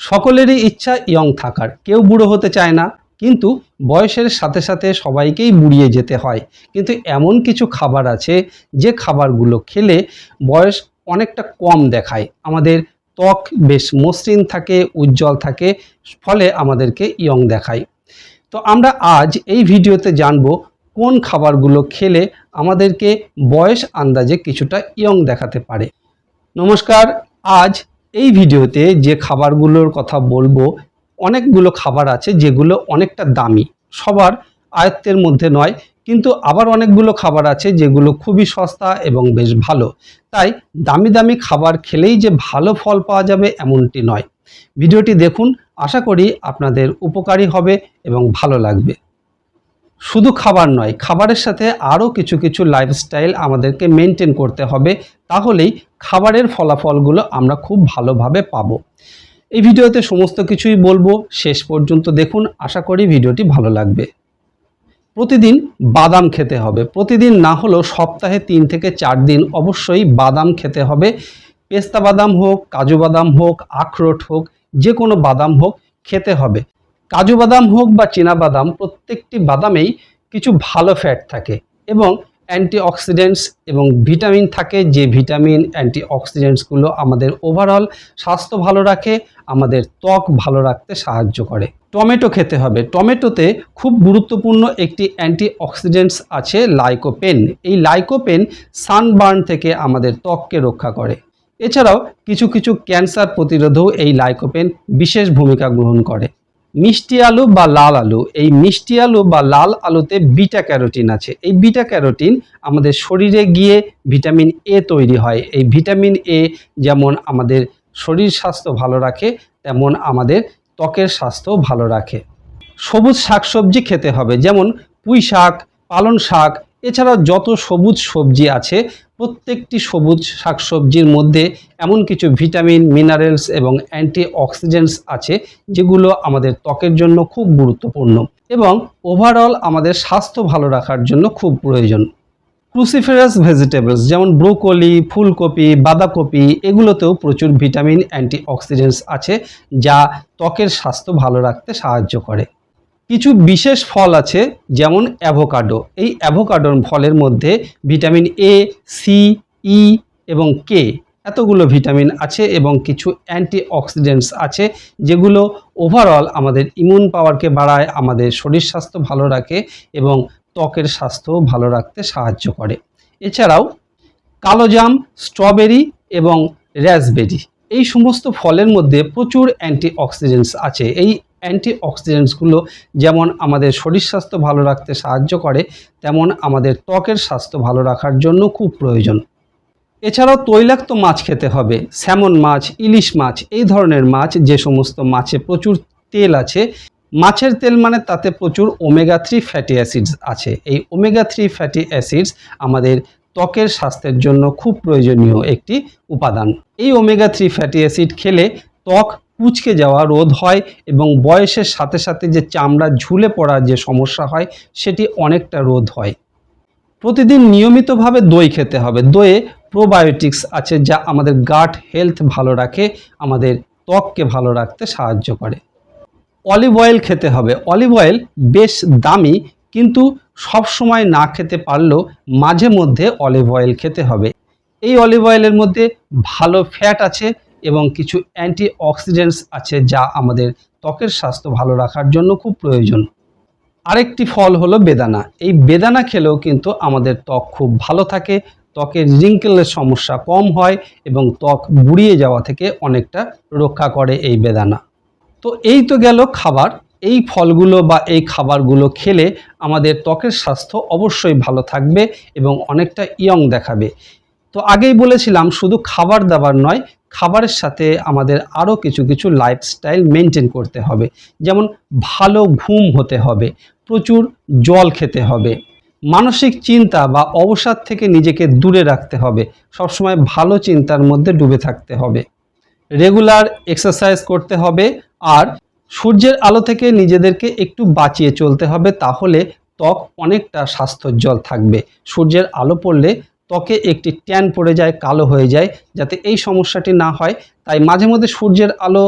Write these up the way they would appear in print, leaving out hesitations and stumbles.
সকলেরই ইচ্ছা ইয়ং থাকার, কেউ বুড়ো হতে চায় না, কিন্তু বয়সের সাথে সাথে সবাইকেই বুড়িয়ে যেতে হয়। কিন্তু এমন কিছু খাবার আছে যে খাবারগুলো খেলে বয়স অনেকটা কম দেখায়, আমাদের ত্বক বেশ মসৃণ থাকে, উজ্জ্বল থাকে, ফলে আমাদেরকে ইয়ং দেখায়। তো আমরা আজ এই ভিডিওতে জানবো কোন খাবারগুলো খেলে আমাদেরকে বয়স আন্দাজে কিছুটা ইয়ং দেখাতে পারে। নমস্কার, আজ এই ভিডিওতে যে খাবারগুলোর কথা বলবো, অনেকগুলো খাবার আছে যেগুলো অনেকটা দামি, সবার আয়ত্তের মধ্যে নয়, কিন্তু আবার অনেকগুলো খাবার আছে যেগুলো খুবই সস্তা এবং বেশ ভালো। তাই দামি দামি খাবার খেলেই যে ভালো ফল পাওয়া যাবে এমনটি নয়। ভিডিওটি দেখুন, আশা করি আপনাদের উপকারী হবে এবং ভালো লাগবে। শুধু খাবার নয়, খাবারের সাথে আরও কিছু কিছু লাইফস্টাইল আমাদেরকে মেনটেন করতে হবে, তাহলেই খাবারের ফলাফলগুলো আমরা খুব ভালোভাবে পাবো। এই ভিডিওতে সমস্ত কিছুই বলবো, শেষ পর্যন্ত দেখুন, আশা করি ভিডিওটি ভালো লাগবে। প্রতিদিন বাদাম খেতে হবে, প্রতিদিন না হলেও সপ্তাহে 3 থেকে 4 দিন অবশ্যই বাদাম খেতে হবে। পেস্তা বাদাম হোক, কাজু বাদাম হোক, আখরোট হোক, যে কোনো বাদাম হোক খেতে হবে। কাজু বাদাম হোক বা চীনা বাদাম, প্রত্যেকটি বাদামেই কিছু ভালো ফ্যাট থাকে এবং অ্যান্টিঅক্সিডেন্টস এবং ভিটামিন থাকে, যে ভিটামিন অ্যান্টিঅক্সিডেন্টসগুলো আমাদের ওভারঅল স্বাস্থ্য ভালো রাখে, আমাদের ত্বক ভালো রাখতে সাহায্য করে। টমেটো খেতে হবে, টমেটোতে খুব গুরুত্বপূর্ণ একটি অ্যান্টিঅক্সিডেন্টস আছে, লাইকোপেন। এই লাইকোপেন সানবার্ন থেকে আমাদের ত্বককে রক্ষা করে। এছাড়াও কিছু কিছু ক্যান্সার প্রতিরোধেও এই লাইকোপেন বিশেষ ভূমিকা গ্রহণ করে। মিষ্টি আলু বা লাল আলু, এই মিষ্টি আলু বা লাল আলুতে বিটা ক্যারোটিন আছে। এই বিটা ক্যারোটিন আমাদের শরীরে গিয়ে ভিটামিন এ তৈরি হয়। এই ভিটামিন এ যেমন আমাদের শরীর স্বাস্থ্য ভালো রাখে, তেমন আমাদের ত্বকের স্বাস্থ্য ভালো রাখে। সবুজ শাকসবজি খেতে হবে, যেমন পুঁই শাক, পালং শাক, এছাড়াও যত সবুজ সবজি আছে, প্রত্যেকটি সবুজ শাকসবজির মধ্যে এমন কিছু ভিটামিন, মিনারেলস এবং অ্যান্টিঅক্সিডেন্টস আছে যেগুলো আমাদের ত্বকের জন্য খুব গুরুত্বপূর্ণ এবং ওভারঅল আমাদের স্বাস্থ্য ভালো রাখার জন্য খুব প্রয়োজন। ক্রুসিফেরাস ভেজিটেবলস যেমন ব্রোকলি, ফুলকপি, বাঁধাকপি, এগুলোতেও প্রচুর ভিটামিন, অ্যান্টিঅক্সিডেন্টস আছে যা ত্বকের স্বাস্থ্য ভালো রাখতে সাহায্য করে। কিছু বিশেষ ফল আছে, যেমন অ্যাভোকাডো। এই অ্যাভোকাডোর ফলের মধ্যে ভিটামিন এ, সি, ই এবং কে এতগুলো ভিটামিন আছে এবং কিছু অ্যান্টিঅক্সিডেন্টস আছে যেগুলো ওভারঅল আমাদের ইমিউন পাওয়ারকে বাড়ায়, আমাদের শরীর স্বাস্থ্য ভালো রাখে এবং ত্বকের স্বাস্থ্য ভালো রাখতে সাহায্য করে। এছাড়াও কালোজাম, স্ট্রবেরি এবং রাসবেরি, এই সমস্ত ফলের মধ্যে প্রচুর অ্যান্টিঅক্সিডেন্টস আছে। এই অ্যান্টিঅক্সিডেন্টসগুলো যেমন আমাদের শরীর স্বাস্থ্য ভালো রাখতে সাহায্য করে, তেমন আমাদের ত্বকের স্বাস্থ্য ভালো রাখার জন্য খুব প্রয়োজন। এছাড়াও তৈলাক্ত মাছ খেতে হবে, স্যামন মাছ, ইলিশ মাছ, এই ধরনের মাছ, যে সমস্ত মাছে প্রচুর তেল আছে। মাছের তেল মানে তাতে প্রচুর ওমেগা 3 ফ্যাটি অ্যাসিডস আছে। এই ওমেগা 3 ফ্যাটি অ্যাসিডস আমাদের ত্বকের স্বাস্থ্যের জন্য খুব প্রয়োজনীয় একটি উপাদান। এই ওমেগা 3 ফ্যাটি অ্যাসিড খেলে ত্বক কুঁচকে যাওয়া রোধ হয় এবং বয়সের সাথে সাথে যে চামড়া ঝুলে পড়ার যে সমস্যা হয় সেটি অনেকটা রোধ হয়। প্রতিদিন নিয়মিতভাবে দই খেতে হবে। দইয়ে প্রোবায়োটিক্স আছে যা আমাদের গাট হেলথ ভালো রাখে, আমাদের ত্বককে ভালো রাখতে সাহায্য করে। অলিভ অয়েল খেতে হবে। অলিভ অয়েল বেশ দামি, কিন্তু সব সময় না খেতে পারলেও মাঝে মধ্যে অলিভ অয়েল খেতে হবে। এই অলিভ অয়েলের মধ্যে ভালো ফ্যাট আছে এবং কিছু অ্যান্টিঅক্সিডেন্টস আছে যা আমাদের ত্বকের স্বাস্থ্য ভালো রাখার জন্য খুব প্রয়োজন। আরেকটি ফল হলো বেদানা। এই বেদানা খেলেও কিন্তু আমাদের ত্বক খুব ভালো থাকে, ত্বকের রিঙ্কেলের সমস্যা কম হয় এবং ত্বক বুড়িয়ে যাওয়া থেকে অনেকটা রক্ষা করে এই বেদানা। তো এই তো গেল খাবার। এই ফলগুলো বা এই খাবারগুলো খেলে আমাদের ত্বকের স্বাস্থ্য অবশ্যই ভালো থাকবে এবং অনেকটা ইয়ং দেখাবে। তো আগেই বলেছিলাম, শুধু খাবার দাবার নয়, খাবারের সাথে আমাদের আরও কিছু কিছু লাইফস্টাইল মেনটেন করতে হবে। যেমন ভালো ঘুম হতে হবে, প্রচুর জল খেতে হবে, মানসিক চিন্তা বা অবসাদ থেকে নিজেকে দূরে রাখতে হবে, সবসময় ভালো চিন্তার মধ্যে ডুবে থাকতে হবে, রেগুলার এক্সারসাইজ করতে হবে, আর সূর্যের আলো থেকে নিজেদেরকে একটু বাঁচিয়ে চলতে হবে, তাহলে ত্বক অনেকটা স্বাস্থ্যোজ্জ্বল থাকবে। সূর্যের আলো পড়লে ত্বকে একটি ট্যান পড়ে যায়, কালো হয়ে যায়, যাতে এই সমস্যাটি না হয় তাই মাঝে মধ্যে সূর্যের আলো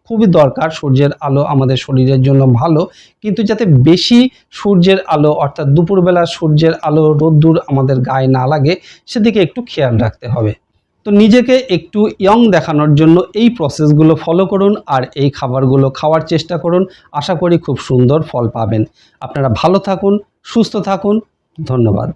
খুবই দরকার, সূর্যের আলো আমাদের শরীরের জন্য ভালো, কিন্তু যাতে বেশি সূর্যের আলো অর্থাৎ দুপুরবেলা সূর্যের আলো রোদ্দুর আমাদের গায়ে না লাগে সেদিকে একটু খেয়াল রাখতে হবে। তো নিজেকে একটু ইয়ং দেখানোর জন্য এই প্রসেসগুলো ফলো করুন আর এই খাবারগুলো খাওয়ার চেষ্টা করুন। আশা করি খুব সুন্দর ফল পাবেন। আপনারা ভালো থাকুন, সুস্থ থাকুন। ধন্যবাদ।